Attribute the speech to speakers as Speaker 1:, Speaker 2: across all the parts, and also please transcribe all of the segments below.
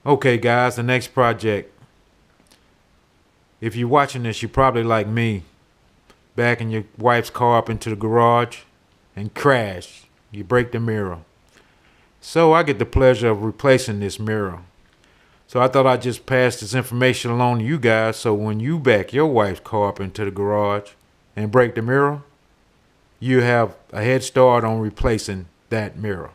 Speaker 1: Okay guys, the next project. If you're watching this, you're probably like me, backing your wife's car up into the garage and crash. You break the mirror. So I get the pleasure of replacing this mirror. So I thought I'd just pass this information along to you guys so when you back your wife's car up into the garage and break the mirror, you have a head start on replacing that mirror.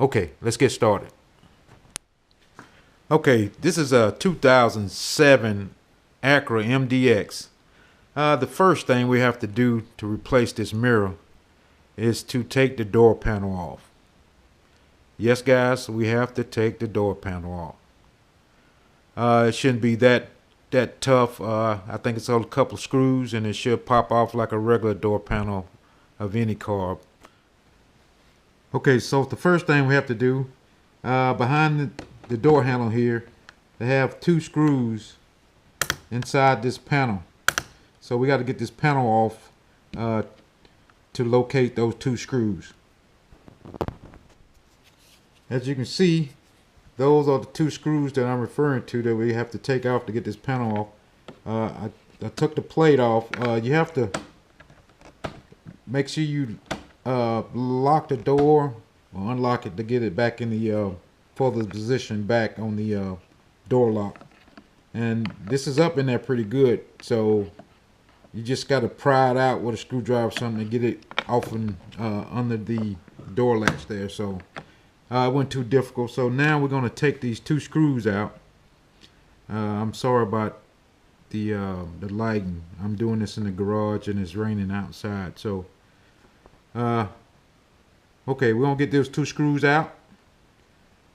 Speaker 1: Okay, let's get started. Okay, this is a 2007 Acura MDX. The first thing we have to do to replace this mirror is to take the door panel off. Yes guys, we have to take the door panel off. It shouldn't be that tough. I think it's a couple of screws and it should pop off like a regular door panel of any car. Okay, so the first thing we have to do, behind the door handle here, they have two screws inside this panel. So we got to get this panel off to locate those two screws. As you can see, those are the two screws that I'm referring to that we have to take off to get this panel off. I took the plate off. You have to make sure you lock the door or unlock it to get it back in the further position back on the door lock. And this is up in there pretty good, so you just got to pry it out with a screwdriver or something to get it off and under the door latch there. So it wasn't too difficult. So now we're going to take these two screws out. I'm sorry about the lighting. I'm doing this in the garage and it's raining outside. So okay, we're going to get those two screws out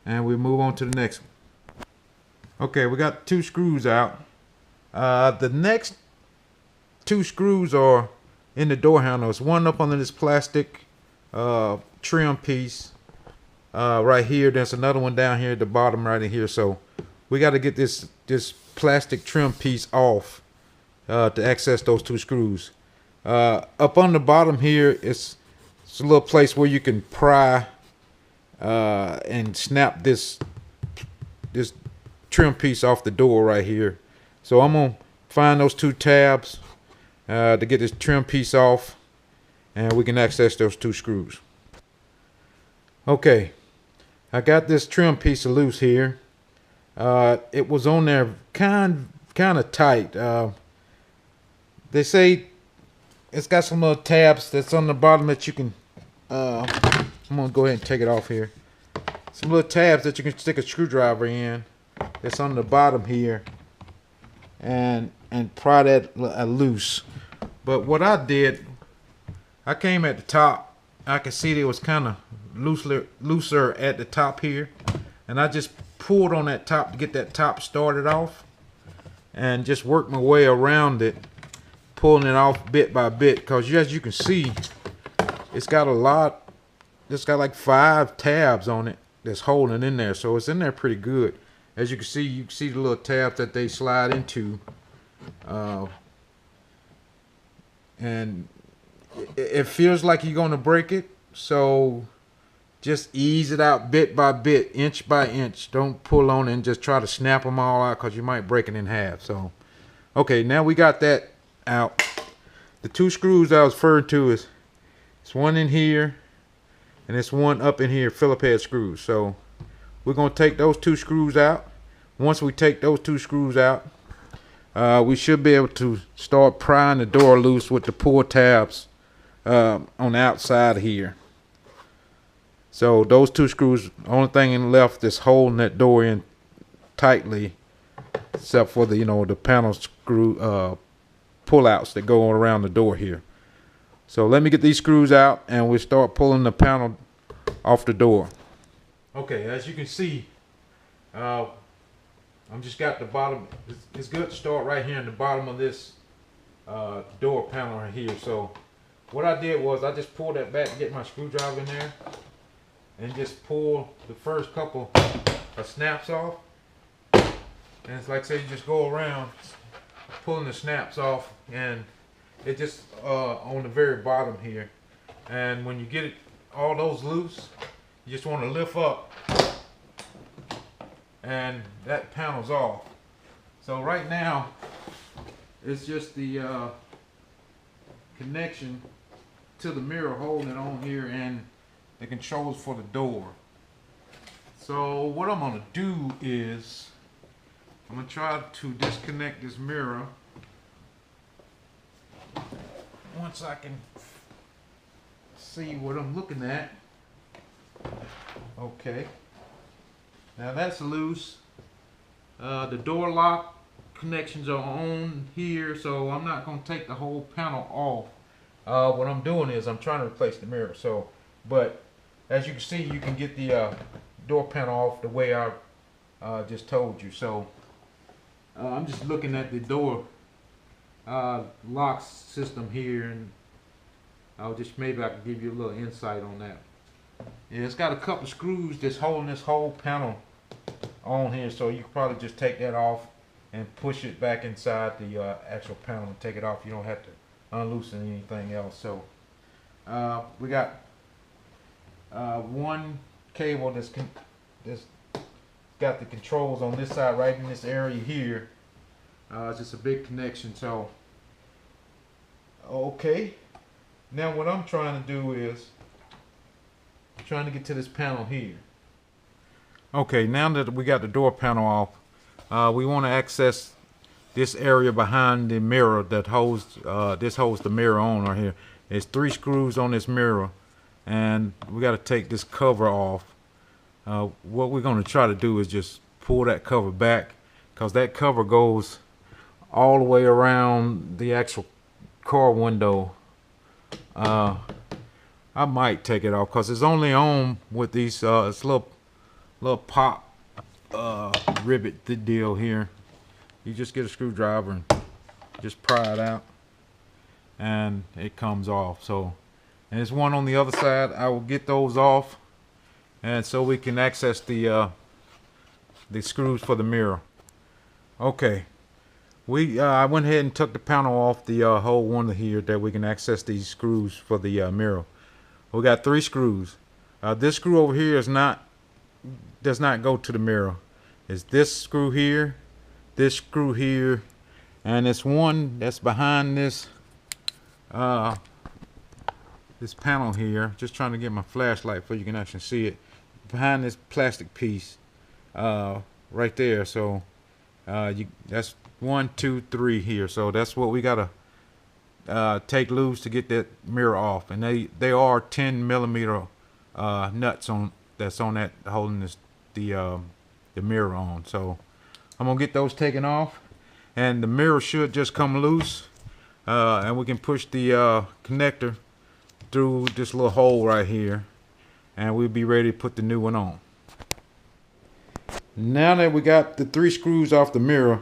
Speaker 1: and we move on to the next one. Okay, we got two screws out. The next two screws are in the door handles. One up under this plastic trim piece right here. There's another one down here at the bottom right in here. So we got to get this plastic trim piece off to access those two screws. Up on the bottom here, it's a little place where you can pry and snap this trim piece off the door right here. So I'm gonna find those two tabs to get this trim piece off and we can access those two screws. Okay, I got this trim piece loose here. It was on there kind of tight. They say it's got some little tabs that's on the bottom that you can I'm gonna go ahead and take it off here. Some little tabs that you can stick a screwdriver in. It's on the bottom here, and pry that loose. But what I did, I came at the top. I could see it was kind of looser at the top here, and I just pulled on that top to get that top started off, and just worked my way around it, pulling it off bit by bit. Because as you can see, it's got a lot. It's got like 5 tabs on it that's holding in there, so it's in there pretty good. As you can see the little tabs that they slide into, and it feels like you're gonna break it, so just ease it out bit by bit, inch by inch. Don't pull on it and just try to snap them all out, because you might break it in half. So okay, now we got that out. The two screws I was referring to is one in here and it's one up in here, Phillips head screws. So we're going to take those two screws out. Once we take those two screws out, we should be able to start prying the door loose with the pull tabs on the outside here. So those two screws, only thing left is holding that door in tightly, except for the the panel screw pull-outs that go around the door here. So let me get these screws out and we start pulling the panel off the door. Okay, as you can see, I'm just got the bottom. It's good to start right here in the bottom of this door panel right here. So what I did was I just pulled that back to get my screwdriver in there and just pull the first couple of snaps off. And it's like, say, you just go around pulling the snaps off, and it just on the very bottom here. And when you get all those loose, you just want to lift up and that panel's off. So right now it's just the connection to the mirror holding it on here, and the controls for the door. So what I'm gonna do is I'm gonna try to disconnect this mirror once I can see what I'm looking at. Okay, now that's loose. The door lock connections are on here, so I'm not going to take the whole panel off. What I'm doing is I'm trying to replace the mirror. So, but as you can see, you can get the door panel off the way I just told you. So I'm just looking at the door lock system here, and I'll just, maybe I can give you a little insight on that. Yeah, it's got a couple screws that's holding this whole panel on here, so you can probably just take that off and push it back inside the actual panel and take it off. You don't have to unloosen anything else. So we got one cable that's got the controls on this side, right in this area here. It's just a big connection. So okay, now what I'm trying to do is trying to get to this panel here. Okay, now that we got the door panel off, we want to access this area behind the mirror that holds this holds the mirror on right here. There's 3 screws on this mirror, and we got to take this cover off. What we're going to try to do is just pull that cover back, because that cover goes all the way around the actual car window. I might take it off because it's only on with these it's little pop rivet deal here. You just get a screwdriver and just pry it out, and it comes off. So, and there's one on the other side. I will get those off, and so we can access the screws for the mirror. Okay, I went ahead and took the panel off the whole one here that we can access these screws for the mirror. We got 3 screws. This screw over here does not go to the mirror. It's this screw here, this screw here, and it's one that's behind this this panel here. Just trying to get my flashlight so you can actually see it. Behind this plastic piece right there. So that's 1, 2, 3 here. So that's what we gotta take loose to get that mirror off, and they are 10mm nuts that's on that holding this the mirror on. So I'm gonna get those taken off, and the mirror should just come loose, and we can push the connector through this little hole right here, and we'll be ready to put the new one on. Now that we got the 3 screws off the mirror,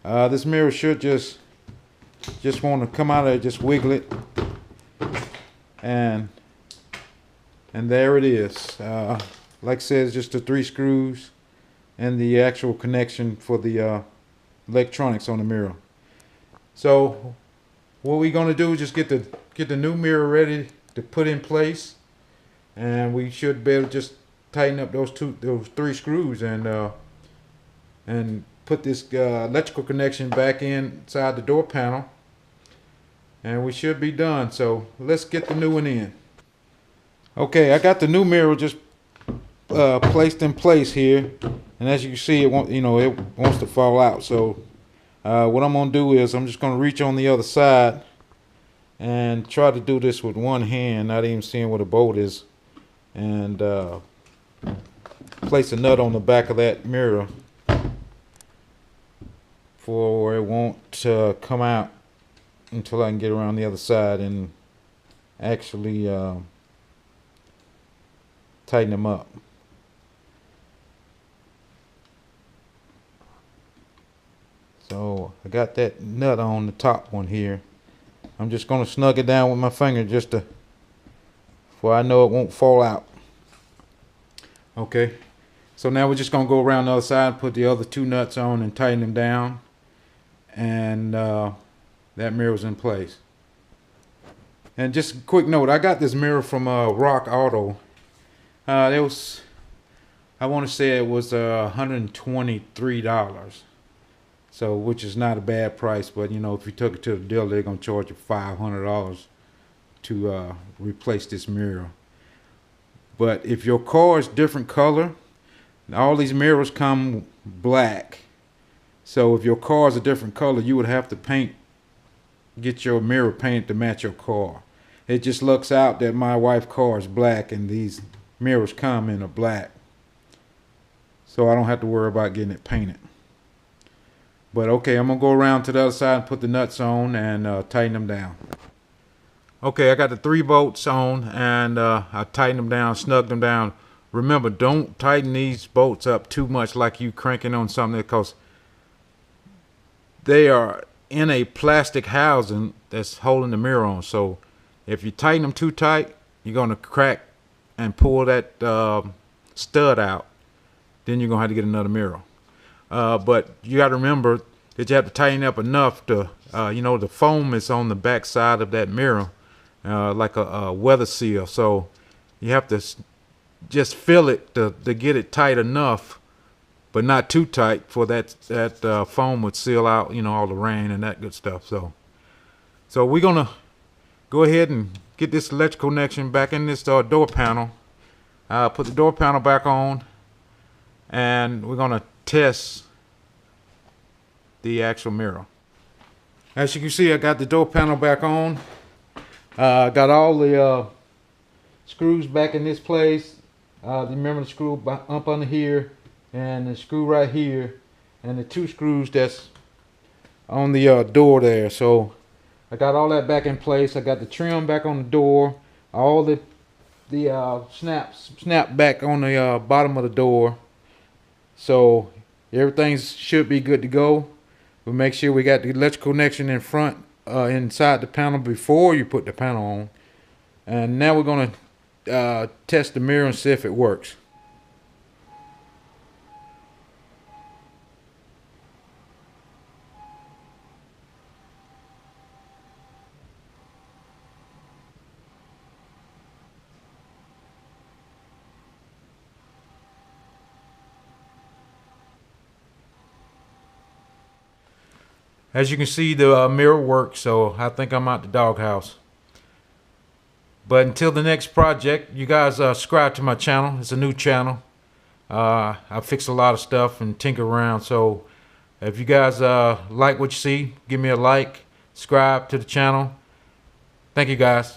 Speaker 1: this mirror should just want to come out of there, just wiggle it, and there it is. Like I said, it's just the 3 screws and the actual connection for the electronics on the mirror. So what we're going to do is just get the new mirror ready to put in place, and we should be able to just tighten up those 3 screws and put this electrical connection back inside the door panel, and we should be done. So let's get the new one in. Okay, I got the new mirror just placed in place here, and as you can see, it wants to fall out. So what I'm gonna do is I'm just gonna reach on the other side and try to do this with one hand, not even seeing where the bolt is, and place a nut on the back of that mirror for it won't come out until I can get around the other side and actually tighten them up. So I got that nut on the top one here. I'm just going to snug it down with my finger just to, for I know it won't fall out. Okay, so now we're just going to go around the other side, put the other 2 nuts on and tighten them down, and that mirror's in place. And just a quick note, I got this mirror from Rock Auto. It was I want to say it was $123. So, which is not a bad price, but you know, if you took it to the dealer, they're gonna charge you $500 to replace this mirror. But if your car is different color, all these mirrors come black. So if your car is a different color, you would have to get your mirror painted to match your car. It just looks out that my wife's car is black and these mirrors come in a black. So I don't have to worry about getting it painted. But okay, I'm gonna go around to the other side and put the nuts on and tighten them down. Okay, I got the 3 bolts on and I tightened them down, snugged them down. Remember, don't tighten these bolts up too much like you cranking on something, because they are in a plastic housing that's holding the mirror on. So if you tighten them too tight, you're gonna crack and pull that stud out. Then you're gonna have to get another mirror. But you got to remember that you have to tighten up enough to, you know, the foam is on the back side of that mirror, like a weather seal. So you have to just feel it to get it tight enough, but not too tight for that foam would seal out, you know, all the rain and that good stuff. So we're gonna go ahead and get this electrical connection back in this door panel. Put the door panel back on, and we're gonna test the actual mirror. As you can see, I got the door panel back on. Got all the screws back in this place. Remember the screw up under here and the screw right here and the 2 screws that's on the door there. So I got all that back in place. I got the trim back on the door. All the snap back on the bottom of the door. So everything should be good to go. We'll make sure we got the electrical connection in front, inside the panel before you put the panel on. And now we're going to test the mirror and see if it works. As you can see, the mirror works, so I think I'm out the doghouse. But until the next project, you guys subscribe to my channel. It's a new channel. I fix a lot of stuff and tinker around. So if you guys like what you see, give me a like, subscribe to the channel. Thank you guys.